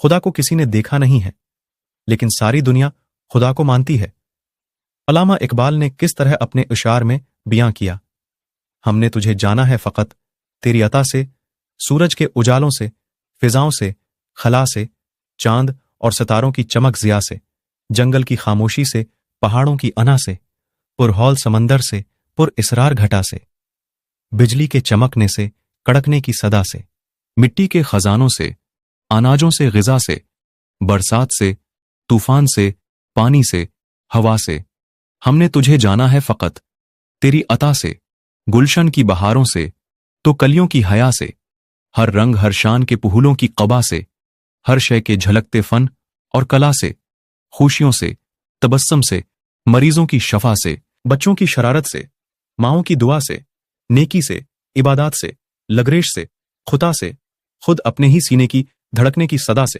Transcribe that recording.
خدا کو کسی نے دیکھا نہیں ہے، لیکن ساری دنیا خدا کو مانتی ہے۔ علامہ اقبال نے کس طرح اپنے اشعار میں بیاں کیا، ہم نے تجھے جانا ہے فقط تیری عطا سے، سورج کے اجالوں سے، فضاؤں سے، خلا سے، چاند اور ستاروں کی چمک ضیاء سے، جنگل کی خاموشی سے، پہاڑوں کی انا سے، پرہول سمندر سے، پر اسرار گھٹا سے، بجلی کے چمکنے سے، کڑکنے کی صدا سے، مٹی کے خزانوں سے، اناجوں سے، غذا سے، برسات سے، طوفان سے، پانی سے، ہوا سے، ہم نے تجھے جانا ہے فقط تیری عطا سے، گلشن کی بہاروں سے، تو کلیوں کی حیا سے، ہر رنگ ہر شان کے پہولوں کی قبا سے، ہر شے کے جھلکتے فن اور کلا سے، خوشیوں سے، تبسم سے، مریضوں کی شفا سے، بچوں کی شرارت سے، ماؤں کی دعا سے، نیکی سے، عبادات سے، لگریش سے، خطا سے، خود اپنے ہی سینے کی دھڑکنے کی صدا سے۔